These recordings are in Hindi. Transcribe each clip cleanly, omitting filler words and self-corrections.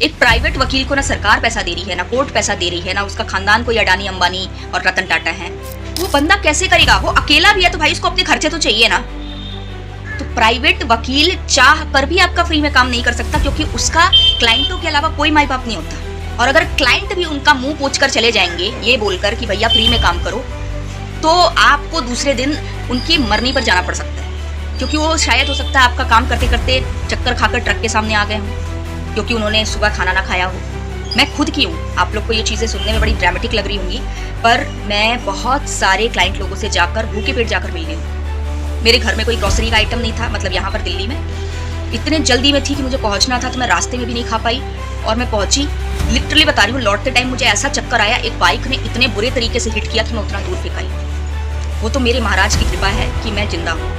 एक प्राइवेट वकील को ना सरकार पैसा दे रही है, ना कोर्ट पैसा दे रही है, ना उसका खानदान कोई अडानी अंबानी और रतन टाटा है। वो बंदा कैसे करेगा? वो अकेला भी है तो भाई उसको अपने खर्चे तो चाहिए ना। तो प्राइवेट वकील चाह कर भी आपका फ्री में काम नहीं कर सकता, क्योंकि उसका क्लाइंटों के अलावा कोई माई बाप नहीं होता। और अगर क्लाइंट भी उनका मुंह पोंछ कर चले जाएंगे ये बोलकर कि भैया फ्री में काम करो, तो आपको दूसरे दिन उनकी मरनी पर जाना पड़ सकता है, क्योंकि वो शायद हो सकता है आपका काम करते करते चक्कर खाकर ट्रक के सामने आ गए हों, क्योंकि उन्होंने सुबह खाना ना खाया हो। मैं खुद की हूँ, आप लोग को ये चीज़ें सुनने में बड़ी ड्रामेटिक लग रही होंगी, पर मैं बहुत सारे क्लाइंट लोगों से जाकर भूखे पेट जाकर मिली हूँ। मेरे घर में कोई ग्रोसरी का आइटम नहीं था, मतलब यहाँ पर दिल्ली में इतने जल्दी में थी कि मुझे पहुँचना था, तो मैं रास्ते में भी नहीं खा पाई और मैं पहुँची। लिटरली बता रही हूँ, लौटते टाइम मुझे ऐसा चक्कर आया, एक बाइक ने इतने बुरे तरीके से हिट किया कि मैं उतना दूर फेंक आई। वो तो मेरे महाराज की कृपा है कि मैं जिंदा हूँ,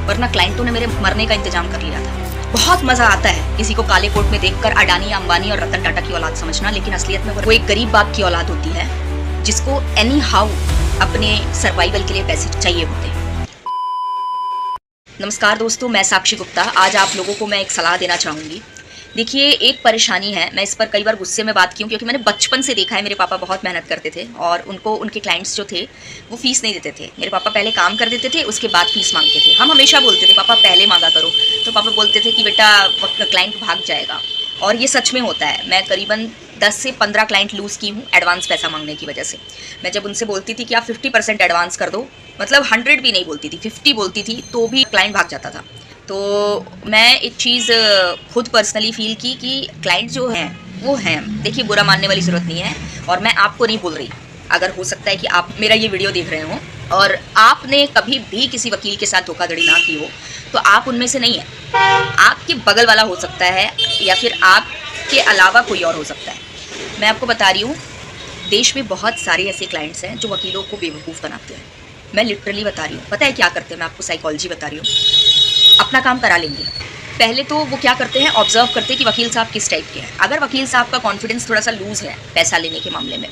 वरना क्लाइंटों ने मेरे मरने का इंतजाम कर लिया था। बहुत मजा आता है किसी को काले कोट में देखकर अडानी अंबानी और रतन टाटा की औलाद समझना, लेकिन असलियत में वो एक गरीब बाप की औलाद होती है जिसको एनी हाउ अपने सर्वाइवल के लिए पैसे चाहिए होते हैं। नमस्कार दोस्तों, मैं साक्षी गुप्ता। आज आप लोगों को मैं एक सलाह देना चाहूँगी। देखिए, एक परेशानी है, मैं इस पर कई बार गुस्से में बात की हूँ, क्योंकि मैंने बचपन से देखा है मेरे पापा बहुत मेहनत करते थे और उनको उनके क्लाइंट्स जो थे वो फीस नहीं देते थे। मेरे पापा पहले काम कर देते थे, उसके बाद फीस मांगते थे। हम हमेशा बोलते थे पापा पहले मांगा करो, तो पापा बोलते थे कि बेटा क्लाइंट भाग जाएगा, और ये सच में होता है। मैं करीबन 10 से 15 क्लाइंट लूज़ की हूँ एडवांस पैसा मांगने की वजह से। मैं जब उनसे बोलती थी कि आप 50% एडवांस कर दो, मतलब 100 भी नहीं बोलती थी, 50 बोलती थी, तो भी क्लाइंट भाग जाता था। तो मैं एक चीज़ खुद पर्सनली फील की कि क्लाइंट जो हैं वो हैं, देखिए बुरा मानने वाली ज़रूरत नहीं है, और मैं आपको नहीं बोल रही। अगर हो सकता है कि आप मेरा ये वीडियो देख रहे हो और आपने कभी भी किसी वकील के साथ धोखाधड़ी ना की हो, तो आप उनमें से नहीं है। आपके बगल वाला हो सकता है, या फिर आपके अलावा कोई और हो सकता है। मैं आपको बता रही हूँ, देश में बहुत सारे ऐसे क्लाइंट्स हैं जो वकीलों को बेवकूफ़ बनाते हैं। मैं लिटरली बता रही हूँ। पता है क्या करते हैं? मैं आपको साइकोलॉजी बता रही हूँ। अपना काम करा लेंगे। पहले तो वो क्या करते हैं, ऑब्जर्व करते हैं कि वकील साहब किस टाइप के हैं। अगर वकील साहब का कॉन्फिडेंस थोड़ा सा लूज़ है पैसा लेने के मामले में,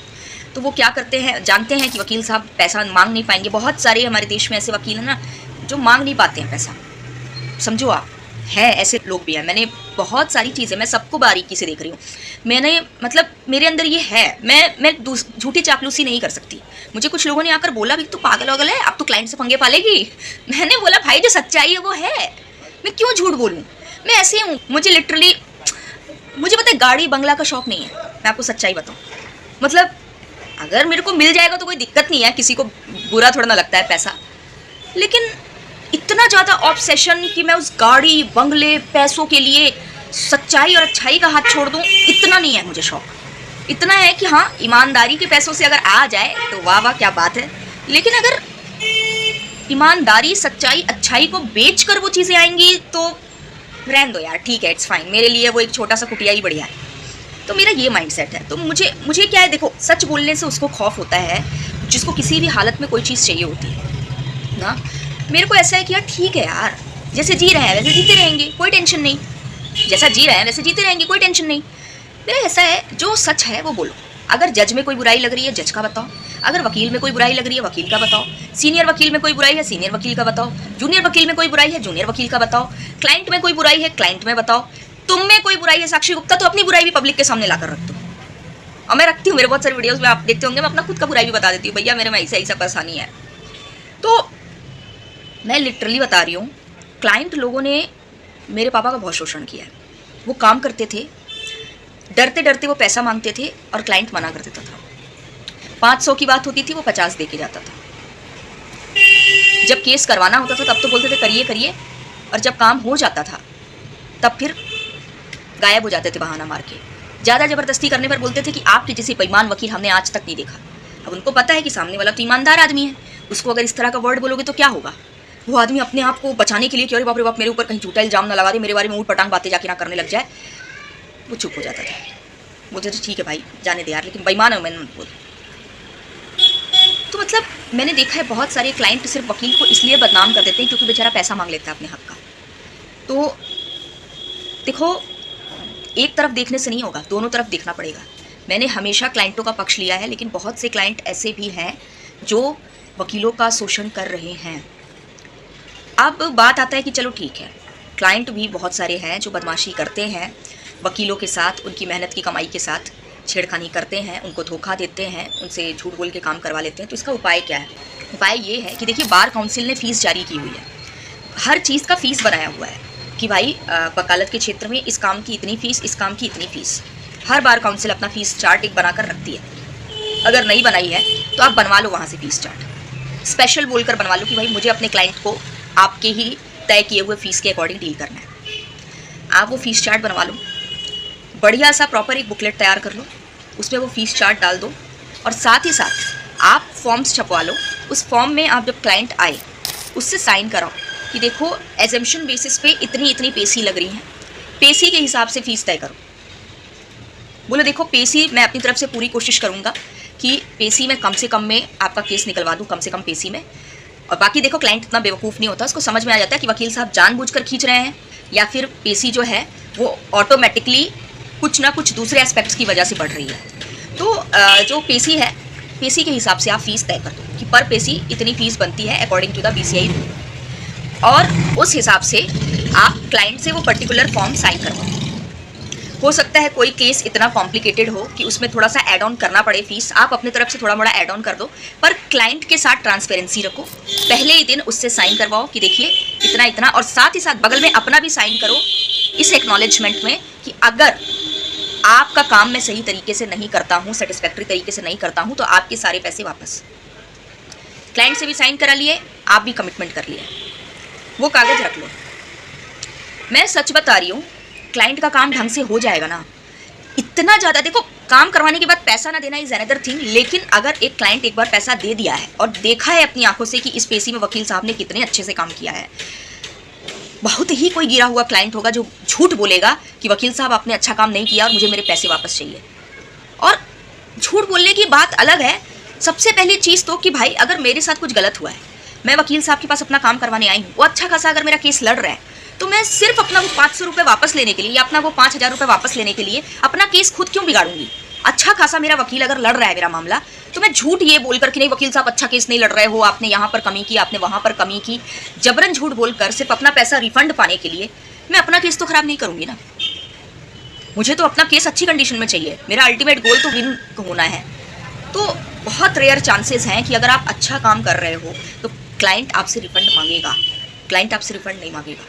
तो वो क्या करते हैं, जानते हैं कि वकील साहब पैसा मांग नहीं पाएंगे। बहुत सारे हमारे देश में ऐसे वकील हैं ना जो मांग नहीं पाते हैं पैसा। समझो आप, है ऐसे लोग भी हैं। मैंने बहुत सारी चीज़ें, मैं सबको बारीकी से देख रही हूँ। मैंने मतलब मेरे अंदर ये है, मैं झूठी चापलूसी नहीं कर सकती। मुझे कुछ लोगों ने आकर बोला भी तू पागल वगल है, अब तो क्लाइंट से पंगे पालेगी। मैंने बोला भाई जो सच्चाई है वो है, मैं क्यों झूठ बोलूँ। मैं ऐसे हूँ, मुझे लिटरली मुझे पता है गाड़ी बंगला का शौक नहीं है। मैं आपको सच्चाई बताऊँ, मतलब अगर मेरे को मिल जाएगा तो कोई दिक्कत नहीं है, किसी को बुरा थोड़ा ना लगता है पैसा, लेकिन इतना ज़्यादा ऑब्सेशन कि मैं उस गाड़ी बंगले पैसों के लिए सच्चाई और अच्छाई का हाथ छोड़ दूँ, इतना नहीं है मुझे शौक। इतना है कि हाँ, ईमानदारी के पैसों से अगर आ जाए तो वाह वाह क्या बात है, लेकिन अगर ईमानदारी सच्चाई अच्छाई को बेच कर वो चीज़ें आएंगी तो रहने दो यार, ठीक है, इट्स फाइन। मेरे लिए वो एक छोटा सा कुटिया ही बढ़िया है। तो मेरा ये माइंडसेट है। तो मुझे क्या है, देखो, सच बोलने से उसको खौफ होता है जिसको किसी भी हालत में कोई चीज़ चाहिए होती है ना। मेरे को ऐसा है कि यार ठीक है यार, जैसे जी रहे हैं वैसे जीते रहेंगे, कोई टेंशन नहीं। जैसा जी रहे हैं वैसे जीते रहेंगे, कोई टेंशन नहीं। मेरा ऐसा है, जो सच है वो बोलो। अगर जज में कोई बुराई लग रही है जज का बताओ, अगर वकील में कोई बुराई लग रही है वकील का बताओ, सीनियर वकील में कोई बुराई है सीनियर वकील का बताओ, जूनियर वकील में कोई बुराई है जूनियर वकील का बताओ, क्लाइंट में कोई बुराई है क्लाइंट में बताओ, तुम में कोई बुराई है साक्षी गुप्ता तो अपनी बुराई भी पब्लिक के सामने लाकर रख दो। और मैं रखती हूँ, मेरे बहुत सारे वीडियोस में आप देखते होंगे, मैं अपना खुद का बुराई भी बता देती हूँ, भैया मेरे में ऐसा ऐसा परेशानी है। तो मैं लिटरली बता रही हूँ, क्लाइंट लोगों ने मेरे पापा का बहुत शोषण किया है। वो काम करते थे, डरते डरते वो पैसा मांगते थे और क्लाइंट मना कर देता था। 500 की बात होती थी, वो 50 दे के जाता था। जब केस करवाना होता था तब तो बोलते थे करिए करिए, और जब काम हो जाता था तब फिर गायब हो जाते थे बहाना मार के। ज़्यादा ज़बरदस्ती करने पर बोलते थे कि आपके जैसे बेईमान वकील हमने आज तक नहीं देखा। अब उनको पता है कि सामने वाला तो ईमानदार आदमी है, उसको अगर इस तरह का वर्ड बोलोगे तो क्या होगा। वो आदमी अपने आप को बचाने के लिए कि अरे बाप रे बाप मेरे ऊपर कहीं झूठा इल्जाम ना लगा दे, मेरे बारे में ऊट पटांग बातें जाके ना करने लग जाए, वो चुप हो जाता था। बोलते थे ठीक है भाई जाने दे यार, लेकिन बेईमान है मैंने बोल। तो मतलब मैंने देखा है बहुत सारे क्लाइंट सिर्फ वकील को इसलिए बदनाम कर देते हैं क्योंकि बेचारा पैसा मांग लेता है अपने हक का। तो देखो, एक तरफ देखने से नहीं होगा, दोनों तरफ देखना पड़ेगा। मैंने हमेशा क्लाइंटों का पक्ष लिया है, लेकिन बहुत से क्लाइंट ऐसे भी हैं जो वकीलों का शोषण कर रहे हैं। अब बात आता है कि चलो ठीक है, क्लाइंट भी बहुत सारे हैं जो बदमाशी करते हैं, वकीलों के साथ, उनकी मेहनत की कमाई के साथ छेड़खानी करते हैं, उनको धोखा देते हैं, उनसे झूठ बोल के काम करवा लेते हैं। तो इसका उपाय क्या है? उपाय ये है कि देखिए, बार काउंसिल ने फ़ीस जारी की हुई है, हर चीज़ का फ़ीस बनाया हुआ है कि भाई वकालत के क्षेत्र में इस काम की इतनी फ़ीस, इस काम की इतनी फ़ीस। हर बार काउंसिल अपना फ़ीस चार्ट एक बनाकर रखती है। अगर नहीं बनाई है तो आप बनवा लो वहाँ से फ़ीस चार्ट, स्पेशल बोलकर बनवा लो कि भाई मुझे अपने क्लाइंट को आपके ही तय किए हुए फ़ीस के अकॉर्डिंग डील करना है। आप वो फ़ीस चार्ट बनवा लो, बढ़िया सा प्रॉपर एक बुकलेट तैयार कर लो, उसमें वो फ़ीस चार्ट डाल दो और साथ ही साथ आप फॉर्म्स छपवा लो। उस फॉर्म में आप जब क्लाइंट आए उससे साइन कराओ कि देखो एजम्पशन बेसिस पे इतनी इतनी पेसी लग रही हैं, पेसी के हिसाब से फ़ीस तय करो। बोले देखो पेसी मैं अपनी तरफ से पूरी कोशिश करूँगा कि पेसी में कम से कम में आपका केस निकलवा दूँ, कम से कम पेसी में। और बाकी देखो क्लाइंट इतना बेवकूफ़ नहीं होता, उसको समझ में आ जाता है कि वकील साहब जानबूझकर खींच रहे हैं या फिर पेसी जो है वो ऑटोमेटिकली कुछ ना कुछ दूसरे एस्पेक्ट्स की वजह से बढ़ रही है। तो जो पेसी है, पेसी के हिसाब से आप फ़ीस तय कर दो कि पर पेसी इतनी फ़ीस बनती है according to the BCI rule, और उस हिसाब से आप क्लाइंट से वो पर्टिकुलर फॉर्म साइन करवाओ। हो सकता है कोई केस इतना कॉम्प्लिकेटेड हो कि उसमें थोड़ा सा ऐड ऑन करना पड़े फ़ीस, आप अपनी तरफ से थोड़ा बड़ा ऐड ऑन कर दो, पर क्लाइंट के साथ ट्रांसपेरेंसी रखो। पहले ही दिन उससे साइन करवाओ कि देखिए इतना इतना, और साथ ही साथ बगल में अपना भी साइन करो इस एक्नॉलेजमेंट में कि अगर आपका काम मैं सही तरीके से नहीं करता हूँ, सेटिस्फैक्ट्री तरीके से नहीं करता हूँ, तो आपके सारे पैसे वापस। क्लाइंट से भी साइन करा लिए, आप भी कमिटमेंट कर लिए, वो कागज़ रख लो। मैं सच बता रही हूँ, क्लाइंट का काम ढंग से हो जाएगा ना, इतना ज़्यादा देखो काम करवाने के बाद पैसा ना देना इज़ अनदर थिंग, लेकिन अगर एक क्लाइंट एक बार पैसा दे दिया है और देखा है अपनी आंखों से कि इस पेशी में वकील साहब ने कितने अच्छे से काम किया है, बहुत ही कोई गिरा हुआ क्लाइंट होगा जो झूठ बोलेगा कि वकील साहब आपने अच्छा काम नहीं किया और मुझे मेरे पैसे वापस चाहिए। और झूठ बोलने की बात अलग है, सबसे पहली चीज़ तो कि भाई अगर मेरे साथ कुछ गलत हुआ है, मैं वकील साहब के पास अपना काम करवाने आई हूँ, वो अच्छा खासा अगर मेरा केस लड़ रहा है, तो मैं सिर्फ अपना वो 500 रुपये वापस लेने के लिए या अपना वो 5000 रुपये वापस लेने के लिए अपना केस खुद क्यों बिगाड़ूंगी? अच्छा खासा मेरा वकील अगर लड़ रहा है मेरा मामला, तो मैं झूठ ये बोलकर कि नहीं वकील साहब अच्छा केस नहीं लड़ रहे हो, आपने यहाँ पर कमी की, आपने वहाँ पर कमी की, जबरन झूठ बोलकर सिर्फ अपना पैसा रिफंड पाने के लिए मैं अपना केस तो ख़राब नहीं करूँगी ना। मुझे तो अपना केस अच्छी कंडीशन में चाहिए, मेरा अल्टीमेट गोल तो विन होना है। तो बहुत रेयर चांसेस हैं कि अगर आप अच्छा काम कर रहे हो तो क्लाइंट आपसे रिफंड मांगेगा, क्लाइंट आपसे रिफंड नहीं मांगेगा।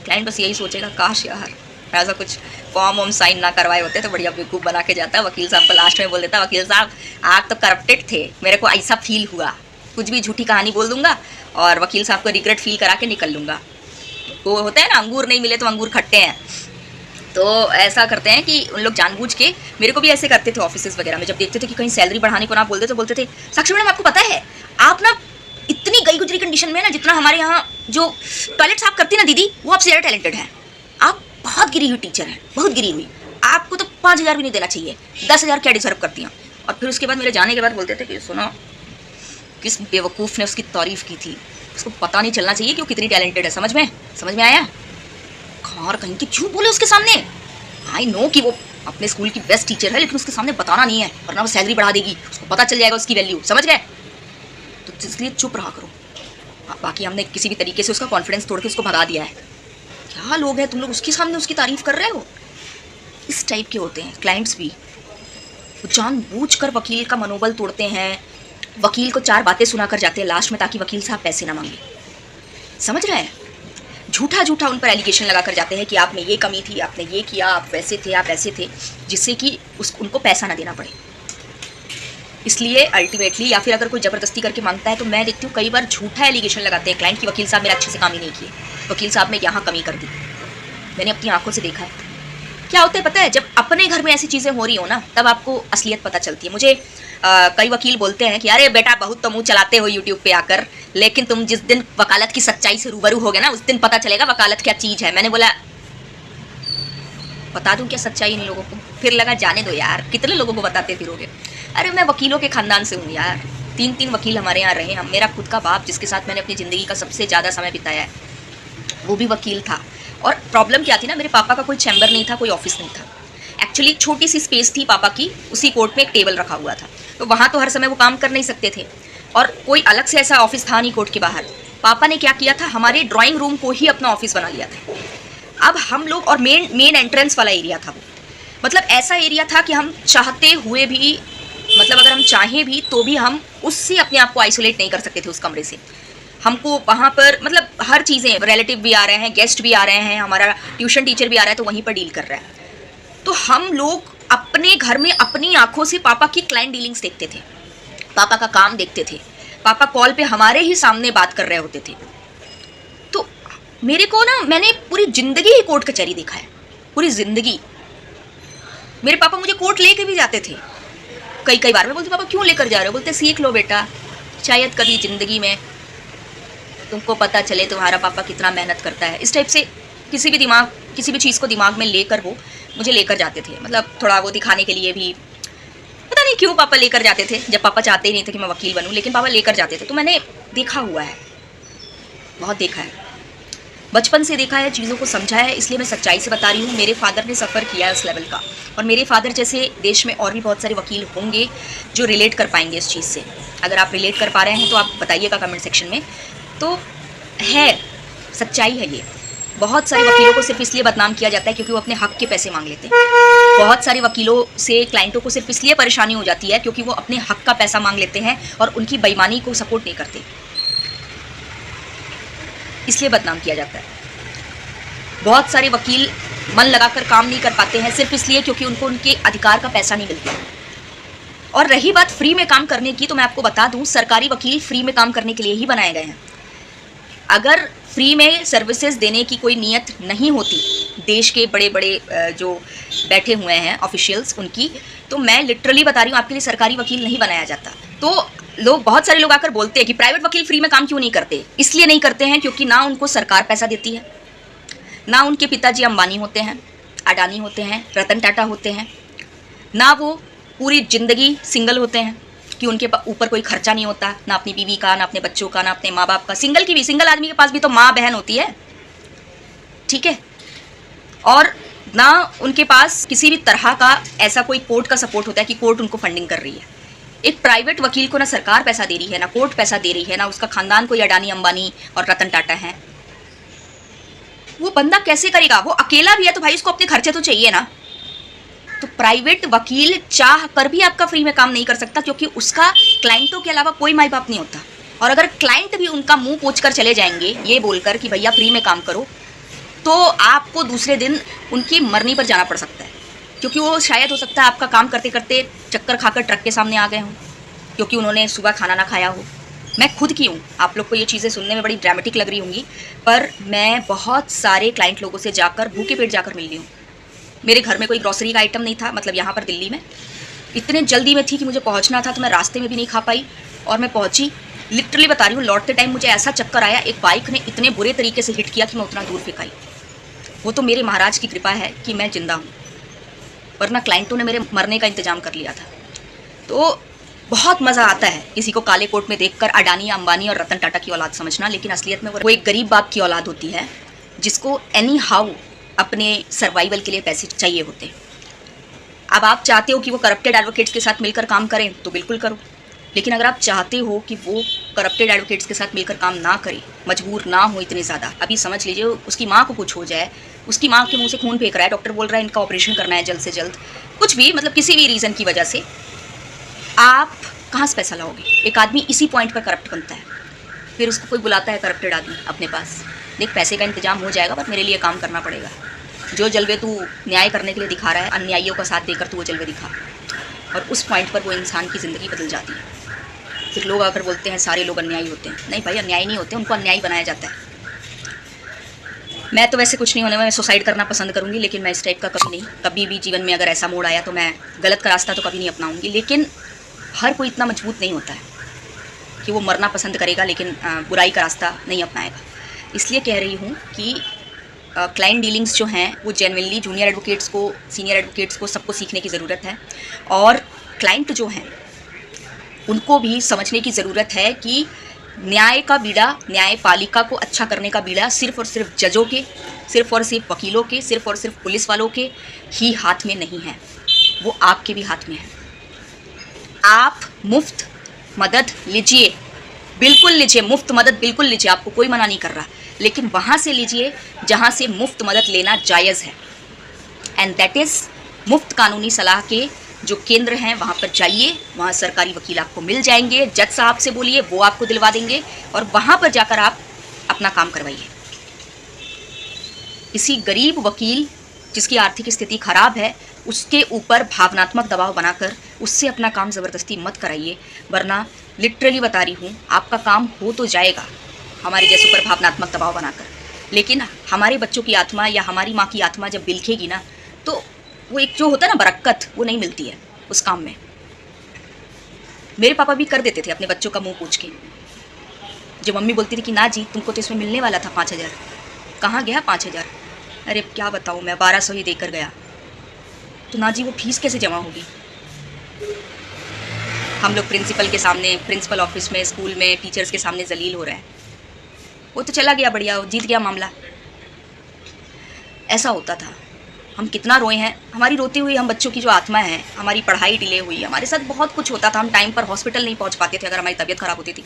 क्लाइंट बस यही सोचेगा काश यार ऐसा कुछ फॉर्म वॉर्म साइन ना करवाए होते तो बढ़िया बेवकूफ़ बना के जाता। वकील साहब को लास्ट में बोल देता वकील साहब आप तो करप्टेड थे, मेरे को ऐसा फील हुआ, कुछ भी झूठी कहानी बोल दूंगा और वकील साहब को रिग्रेट फील करा के निकल लूँगा। वो होता है ना अंगूर नहीं मिले तो अंगूर खट्टे हैं, तो ऐसा करते हैं कि उन लोग जानबूझ के, मेरे को भी ऐसे करते थे ऑफिसेज वगैरह में, जब देखते थे कि कहीं सैलरी बढ़ाने को ना बोलते तो बोलते थे साक्षी मैडम आपको पता है आप ना इतनी गई गुजरी कंडीशन में ना, जितना हमारे यहाँ जो टॉयलेट साफ करती ना दीदी वो आपसे ज़्यादा टैलेंटेड है, आप बहुत गिरी हुई टीचर हैं, बहुत गिरी हुई, आपको तो 5000 भी नहीं देना चाहिए, 10,000 क्या डिजर्व करती हैं। और फिर उसके बाद मेरे जाने के बाद बोलते थे कि सुनो किस बेवकूफ़ ने उसकी तारीफ़ की थी, उसको पता नहीं चलना चाहिए कि वो कितनी टैलेंटेड है। समझ में आया? खार कहीं की झूठ बोले उसके सामने। आई नो कि वो अपने स्कूल की बेस्ट टीचर है, लेकिन उसके सामने बताना नहीं है वरना वो सैलरी बढ़ा देगी, उसको पता चल जाएगा उसकी वैल्यू। समझ गए? तो इसलिए चुप रहा करो। बाकी हमने किसी भी तरीके से उसका कॉन्फिडेंस तोड़ के उसको भगा दिया है। क्या लोग हैं तुम लोग उसके सामने उसकी तारीफ़ कर रहे हो? इस टाइप के होते हैं क्लाइंट्स भी, वो जानबूझकर वकील का मनोबल तोड़ते हैं, वकील को 4 बातें सुनाकर जाते हैं लास्ट में ताकि वकील साहब पैसे ना मांगे। समझ रहे हैं? झूठा झूठा उन पर एलिगेशन लगा कर जाते हैं कि आप में ये कमी थी, आपने ये किया, आप वैसे थे, आप ऐसे थे, जिससे कि उनको पैसा ना देना पड़े। इसलिए अल्टीमेटली या फिर अगर कोई ज़बरदस्ती करके मांगता है तो मैं देखती हूँ कई बार झूठा एलिगेशन लगाते हैं क्लाइंट कि वकील साहब मेरा अच्छे से काम ही नहीं किए, वकील साहब ने यहाँ कमी कर दी। मैंने अपनी आंखों से देखा है। क्या होता है पता है, जब अपने घर में ऐसी चीज़ें हो रही हो ना तब आपको असलियत पता चलती है। मुझे कई वकील बोलते हैं कि अरे बेटा बहुत तो मुँह चलाते हो यूट्यूब पे आकर, लेकिन तुम जिस दिन वकालत की सच्चाई से रूबरू होगे ना उस दिन पता चलेगा वकालत क्या चीज़ है। मैंने बोला बता दूं क्या सच्चाई इन लोगों को? फिर लगा जाने दो यार, कितने लोगों को बताते फिरोगे। अरे मैं वकीलों के ख़ानदान से हूँ यार, 3 वकील हमारे यहाँ रहे हैं। मेरा खुद का बाप जिसके साथ मैंने अपनी ज़िंदगी का सबसे ज़्यादा समय बिताया है वो भी वकील था। और प्रॉब्लम क्या थी ना, मेरे पापा का कोई चैम्बर नहीं था, कोई ऑफिस नहीं था। एक्चुअली छोटी सी स्पेस थी पापा की, उसी कोर्ट में एक टेबल रखा हुआ था, तो वहाँ तो हर समय वो काम कर नहीं सकते थे और कोई अलग से ऐसा ऑफिस था नहीं कोर्ट के बाहर। पापा ने क्या किया था, हमारे ड्राइंग रूम को ही अपना ऑफिस बना लिया था। अब हम लोग, और मेन एंट्रेंस वाला एरिया था वो, मतलब ऐसा एरिया था कि हम चाहते हुए भी, मतलब अगर हम चाहें भी तो भी हम उससे अपने आप को आइसोलेट नहीं कर सकते थे उस कमरे से। हमको वहाँ पर मतलब हर चीज़ें, रिलेटिव भी आ रहे हैं, गेस्ट भी आ रहे हैं, हमारा ट्यूशन टीचर भी आ रहा है तो वहीं पर डील कर रहा है। तो हम लोग अपने घर में अपनी आंखों से पापा की क्लाइंट डीलिंग्स देखते थे, पापा का काम देखते थे, पापा कॉल पे हमारे ही सामने बात कर रहे होते थे। तो मेरे को ना, मैंने पूरी ज़िंदगी ही कोर्ट कचहरी देखा है, पूरी ज़िंदगी। मेरे पापा मुझे कोर्ट लेके भी जाते थे कई बार। मैं बोलती पापा क्यों लेकर जा रहे हो? बोलते सीख लो बेटा, शायद कभी ज़िंदगी में तुमको पता चले तुम्हारा पापा कितना मेहनत करता है। इस टाइप से किसी भी चीज़ को दिमाग में लेकर वो मुझे लेकर जाते थे, मतलब थोड़ा वो दिखाने के लिए भी, पता नहीं क्यों पापा लेकर जाते थे, जब पापा चाहते ही नहीं थे कि मैं वकील बनूं, लेकिन पापा लेकर जाते थे। तो मैंने देखा हुआ है, बहुत देखा है, बचपन से देखा है, चीज़ों को समझा है, इसलिए मैं सच्चाई से बता रही हूँ। मेरे फादर ने सफ़र किया है उस लेवल का, और मेरे फादर जैसे देश में और भी बहुत सारे वकील होंगे जो रिलेट कर पाएंगे इस चीज़ से। अगर आप रिलेट कर पा रहे हैं तो आप बताइएगा कमेंट सेक्शन में। तो है, सच्चाई है ये। बहुत सारे वकीलों को सिर्फ इसलिए बदनाम किया जाता है क्योंकि वो अपने हक के पैसे मांग लेते हैं। बहुत सारे वकीलों से क्लाइंटों को सिर्फ इसलिए परेशानी हो जाती है क्योंकि वो अपने हक का पैसा मांग लेते हैं और उनकी बेईमानी को सपोर्ट नहीं करते, इसलिए बदनाम किया जाता है। बहुत सारे वकील मन लगाकर काम नहीं कर पाते हैं सिर्फ इसलिए क्योंकि उनको उनके अधिकार का पैसा नहीं मिलता। और रही बात फ्री में काम करने की, तो मैं आपको बता दूं, सरकारी वकील फ्री में काम करने के लिए ही बनाए गए हैं। अगर फ्री में सर्विसेज देने की कोई नीयत नहीं होती देश के बड़े बड़े जो बैठे हुए हैं ऑफिशियल्स उनकी, तो मैं लिटरली बता रही हूँ आपके लिए सरकारी वकील नहीं बनाया जाता। तो लोग, बहुत सारे लोग आकर बोलते हैं कि प्राइवेट वकील फ्री में काम क्यों नहीं करते। इसलिए नहीं करते हैं क्योंकि ना उनको सरकार पैसा देती है, ना उनके पिताजी अंबानी होते हैं, अडानी होते हैं, रतन टाटा होते हैं, ना वो पूरी ज़िंदगी सिंगल होते हैं कि उनके ऊपर कोई खर्चा नहीं होता, ना अपनी बीवी का, ना अपने बच्चों का, ना अपने माँ बाप का। सिंगल आदमी के पास भी तो माँ बहन होती है, ठीक है। और ना उनके पास किसी भी तरह का ऐसा कोई कोर्ट का सपोर्ट होता है कि कोर्ट उनको फंडिंग कर रही है। एक प्राइवेट वकील को ना सरकार पैसा दे रही है, ना कोर्ट पैसा दे रही है, ना उसका खानदान कोई अडानी अंबानी और रतन टाटा है। वो बंदा कैसे करेगा? वो अकेला भी है तो भाई उसको अपने खर्चे तो चाहिए ना। तो प्राइवेट वकील चाह कर भी आपका फ्री में काम नहीं कर सकता क्योंकि उसका क्लाइंटों के अलावा कोई माई बाप नहीं होता। और अगर क्लाइंट भी उनका मुंह पोंछ कर चले जाएंगे ये बोलकर कि भैया फ्री में काम करो, तो आपको दूसरे दिन उनकी मरनी पर जाना पड़ सकता है, क्योंकि वो शायद हो सकता है आपका काम करते करते चक्कर खाकर ट्रक के सामने आ गए हों क्योंकि उन्होंने सुबह खाना ना खाया हो। मैं खुद की हूँ, आप लोग को ये चीज़ें सुनने में बड़ी ड्रामेटिक लग रही होंगी, पर मैं बहुत सारे क्लाइंट लोगों से जाकर भूखे पेट जाकर मिल रही हूँ। मेरे घर में कोई ग्रॉसरी का आइटम नहीं था, मतलब यहाँ पर दिल्ली में इतने जल्दी में थी कि मुझे पहुँचना था, तो मैं रास्ते में भी नहीं खा पाई और मैं पहुँची। लिटरली बता रही हूँ, लौटते टाइम मुझे ऐसा चक्कर आया, एक बाइक ने इतने बुरे तरीके से हिट किया कि मैं उतना दूर फेंकाई। वो तो मेरे महाराज की कृपा है कि मैं जिंदा हूँ, वरना क्लाइंटों ने मेरे मरने का इंतजाम कर लिया था। तो बहुत मज़ा आता है किसी को काले कोट में देखकर अडानी अंबानी और रतन टाटा की औलाद समझना, लेकिन असलियत में वो एक गरीब बाप की औलाद होती है जिसको एनी हाउ अपने सर्वाइवल के लिए पैसे चाहिए होते हैं। अब आप चाहते हो कि वो करप्टेड एडवोकेट्स के साथ मिलकर काम करें तो बिल्कुल करो, लेकिन अगर आप चाहते हो कि वो करप्टेड एडवोकेट्स के साथ मिलकर काम ना करे, मजबूर ना हो इतने ज़्यादा, अभी समझ लीजिए उसकी माँ को कुछ हो जाए, उसकी माँ के मुंह से खून फेंक रहा है, डॉक्टर बोल रहा है इनका ऑपरेशन करना है जल्द से जल्द, कुछ भी मतलब किसी भी रीज़न की वजह से, आप कहाँ से पैसा लाओगे? एक आदमी इसी पॉइंट पर करप्ट बनता है, फिर उसको कोई बुलाता है करप्टेड आदमी अपने पास, देख पैसे का इंतजाम हो जाएगा पर मेरे लिए काम करना पड़ेगा। जो जलवे तू न्याय करने के लिए दिखा रहा है, अन्यायियों का साथ देकर तू वो जलवे दिखा, और उस पॉइंट पर वो इंसान की ज़िंदगी बदल जाती है। फिर लोग आकर बोलते हैं सारे लोग अन्यायी होते हैं, नहीं भाई अन्यायी नहीं होते, उनको अन्यायी बनाया जाता है। मैं तो वैसे कुछ नहीं होने में, मैं सुसाइड करना पसंद करूँगी, लेकिन मैं इस टाइप का कभी नहीं, कभी भी जीवन में अगर ऐसा मोड़ आया तो मैं गलत का रास्ता तो कभी नहीं अपनाऊँगी। लेकिन हर कोई इतना मजबूत नहीं होता है कि वो मरना पसंद करेगा लेकिन बुराई का रास्ता नहीं अपनाएगा। इसलिए कह रही हूँ कि क्लाइंट डीलिंग्स जो हैं वो जेन्युइनली जूनियर एडवोकेट्स को, सीनियर एडवोकेट्स को, सबको सीखने की ज़रूरत है। और क्लाइंट जो हैं उनको भी समझने की ज़रूरत है कि न्याय का बीड़ा, न्यायपालिका को अच्छा करने का बीड़ा सिर्फ़ और सिर्फ जजों के, सिर्फ़ और सिर्फ वकीलों के, सिर्फ़ और सिर्फ पुलिस वालों के ही हाथ में नहीं है, वो आपके भी हाथ में है। आप मुफ्त मदद लीजिए, बिल्कुल लीजिए, मुफ्त मदद बिल्कुल लीजिए, आपको कोई मना नहीं कर रहा, लेकिन वहाँ से लीजिए जहाँ से मुफ्त मदद लेना जायज़ है, एंड दैट इज़ मुफ्त कानूनी सलाह के जो केंद्र हैं वहाँ पर जाइए, वहाँ सरकारी वकील आपको मिल जाएंगे, जज साहब से बोलिए वो आपको दिलवा देंगे और वहाँ पर जाकर आप अपना काम करवाइए। किसी गरीब वकील जिसकी आर्थिक स्थिति खराब है उसके ऊपर भावनात्मक दबाव बनाकर उससे अपना काम ज़बरदस्ती मत कराइए, वरना लिटरली बता रही हूँ आपका काम हो तो जाएगा हमारे जैसों पर भावनात्मक दबाव बनाकर, लेकिन हमारे बच्चों की आत्मा या हमारी माँ की आत्मा जब बिलखेगी ना तो वो एक जो होता है ना बरक्कत, वो नहीं मिलती है उस काम में। मेरे पापा भी कर देते थे अपने बच्चों का मुंह पूछ के। जब मम्मी बोलती थी कि ना जी तुमको तो इसमें मिलने वाला था 5,000, कहाँ गया 5,000? अरे क्या बताऊँ मैं, 1200 ही देकर गया। तो ना जी वो फीस कैसे जमा होगी? हम लोग प्रिंसिपल के सामने, प्रिंसिपल ऑफिस में, स्कूल में, टीचर्स के सामने जलील हो रहे हैं। वो तो चला गया, बढ़िया, जीत गया मामला। ऐसा होता था। हम कितना रोए हैं, हमारी रोती हुई हम बच्चों की जो आत्मा है, हमारी पढ़ाई डिले हुई, हमारे साथ बहुत कुछ होता था। हम टाइम पर हॉस्पिटल नहीं पहुंच पाते थे अगर हमारी तबीयत ख़राब होती थी।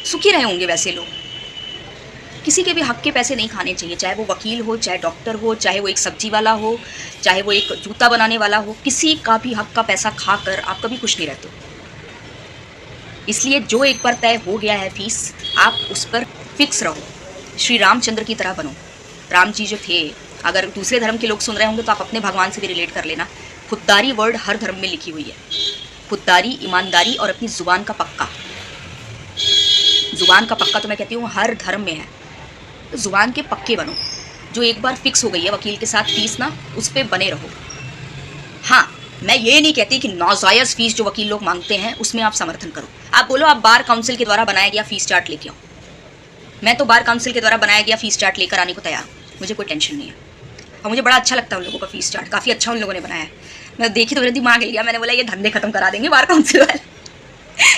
सुखी रहे होंगे वैसे लोग। किसी के भी हक के पैसे नहीं खाने चाहिए, चाहे वो वकील हो, चाहे डॉक्टर हो, चाहे वो एक सब्जी वाला हो, चाहे वो एक जूता बनाने वाला हो। किसी का भी हक का पैसा खाकर आप कभी खुश नहीं रहते। इसलिए जो एक बार तय हो गया है फीस, आप उस पर फिक्स रहो। श्री रामचंद्र की तरह बनो। राम जी जो थे, अगर दूसरे धर्म के लोग सुन रहे होंगे तो आप अपने भगवान से भी रिलेट कर लेना। खुददारी वर्ड हर धर्म में लिखी हुई है। खुददारी, ईमानदारी और अपनी ज़ुबान का पक्का। ज़ुबान का पक्का तो मैं कहती हूँ हर धर्म में है। तो ज़ुबान के पक्के बनो। जो एक बार फिक्स हो गई है वकील के साथ फीस ना, उस पर बने रहो। हाँ, मैं ये नहीं कहती कि नाजायज़ फ़ीस जो वकील लोग मांगते हैं उसमें आप समर्थन करो। आप बोलो आप बार काउंसिल के द्वारा बनाया गया फ़ीस चार्ट लेके आओ। मैं तो बार काउंसिल के द्वारा बनाया गया फ़ीस चार्ट लेकर आने को तैयार हूँ, मुझे कोई टेंशन नहीं है। और मुझे बड़ा अच्छा लगता है उन लोगों का फ़ीस चार्ट, काफ़ी अच्छा उन लोगों ने बनाया है। मैं देखी तो मेरे दिमाग हिल गया, मैंने बोला ये धंधे खत्म करा देंगे बार काउंसिल वाले।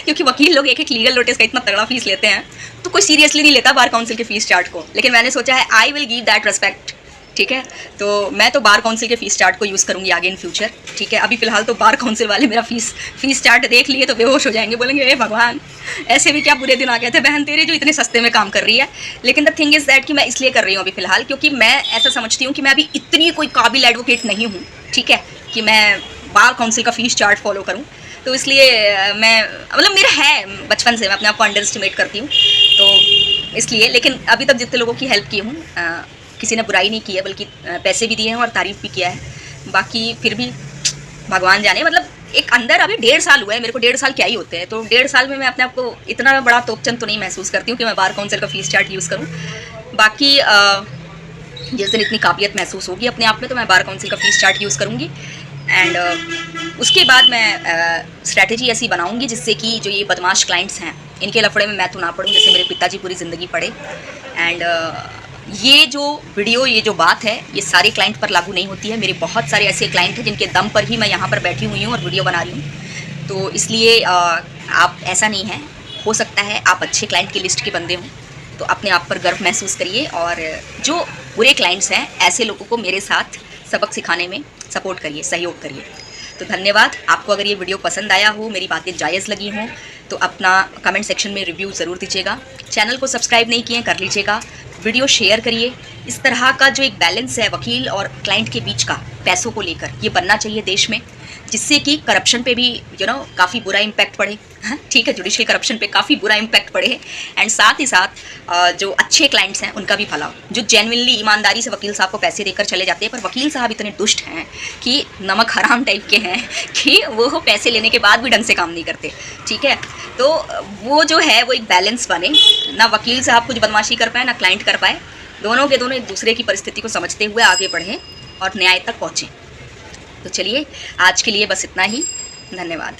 क्योंकि वकील लोग एक एक लीगल नोटिस का इतना तगड़ा फीस लेते हैं तो कोई सीरियसली नहीं लेता बार काउंसिल के फ़ीस चार्ट को। लेकिन मैंने सोचा है I will give that respect, ठीक है। तो मैं तो बार काउंसिल के फ़ीस चार्ट को यूज़ करूँगी आगे इन फ्यूचर, ठीक है। अभी फ़िलहाल तो बार काउंसिल वाले मेरा फ़ीस चार्ट देख लिए तो बेहोश हो जाएंगे, बोलेंगे ए भगवान, ऐसे भी क्या बुरे दिन आ गए थे बहन तेरे जो इतने सस्ते में काम कर रही है। लेकिन द थिंग इज़ दैट कि मैं इसलिए कर रही हूँ अभी फ़िलहाल क्योंकि मैं ऐसा समझती हूँ कि मैं अभी इतनी कोई काबिल एडवोकेट नहीं हूँ, ठीक है, कि मैं बार काउंसिल का फ़ीस चार्ट फॉलो करूँ। तो इसलिए मैं मतलब मेरा है बचपन से, मैं अपने आप को अंडर एस्टिमेट करती हूँ तो इसलिए। लेकिन अभी तक जितने लोगों की हेल्प की हूँ किसी ने बुराई नहीं की है, बल्कि पैसे भी दिए हैं और तारीफ़ भी किया है। बाकी फिर भी भगवान जाने, मतलब एक अंदर अभी 1.5 साल हुआ है मेरे को, 1.5 साल क्या ही होते हैं। तो 1.5 साल में मैं अपने आप को इतना बड़ा तोपचंद तो नहीं महसूस करती हूँ कि मैं बार काउंसिल का फ़ीस चार्ट यूज़ करूँ। बाकी जिस दिन इतनी काबिलियत महसूस होगी अपने आप में तो मैं बार काउंसिल का फ़ीस चार्ट यूज़ करूँगी। एंड उसके बाद मैं स्ट्रैटेजी ऐसी बनाऊंगी जिससे कि जो ये बदमाश क्लाइंट्स हैं इनके लफड़े में मैं तो ना पड़ूँ, जैसे मेरे पिताजी पूरी ज़िंदगी पड़े। एंड ये जो वीडियो, ये जो बात है, ये सारे क्लाइंट पर लागू नहीं होती है। मेरे बहुत सारे ऐसे क्लाइंट हैं जिनके दम पर ही मैं यहाँ पर बैठी हुई हूँ और वीडियो बना रही हूँ। तो इसलिए आप, ऐसा नहीं है, हो सकता है आप अच्छे क्लाइंट की लिस्ट के बंदे हों तो अपने आप पर गर्व महसूस करिए, और जो बुरे क्लाइंट्स हैं ऐसे लोगों को मेरे साथ सबक सिखाने में सपोर्ट करिए, सहयोग करिए। तो धन्यवाद। आपको अगर ये वीडियो पसंद आया हो, मेरी बातें जायज़ लगी हों तो अपना कमेंट सेक्शन में रिव्यू ज़रूर दीजिएगा। चैनल को सब्सक्राइब नहीं किए कर लीजिएगा, वीडियो शेयर करिए। इस तरह का जो एक बैलेंस है वकील और क्लाइंट के बीच का पैसों को लेकर, ये बनना चाहिए देश में, जिससे कि करप्शन पे भी काफ़ी बुरा इम्पैक्ट पड़े। हाँ ठीक है, जुडिशियल करप्शन पे काफ़ी बुरा इम्पैक्ट पड़े, एंड साथ ही साथ जो अच्छे क्लाइंट्स हैं उनका भी भला हो, जो जेन्युइनली ईमानदारी से वकील साहब को पैसे देकर चले जाते हैं। पर वकील साहब इतने दुष्ट हैं कि नमक हराम टाइप के हैं कि वो पैसे लेने के बाद भी ढंग से काम नहीं करते, ठीक है। तो वो जो है वो एक बैलेंस बने, ना वकील साहब कुछ बदमाशी कर पाए ना क्लाइंट कर पाए, दोनों के दोनों एक दूसरे की परिस्थिति को समझते हुए आगे बढ़ें और न्याय तक पहुँचें। तो चलिए आज के लिए बस इतना ही, धन्यवाद।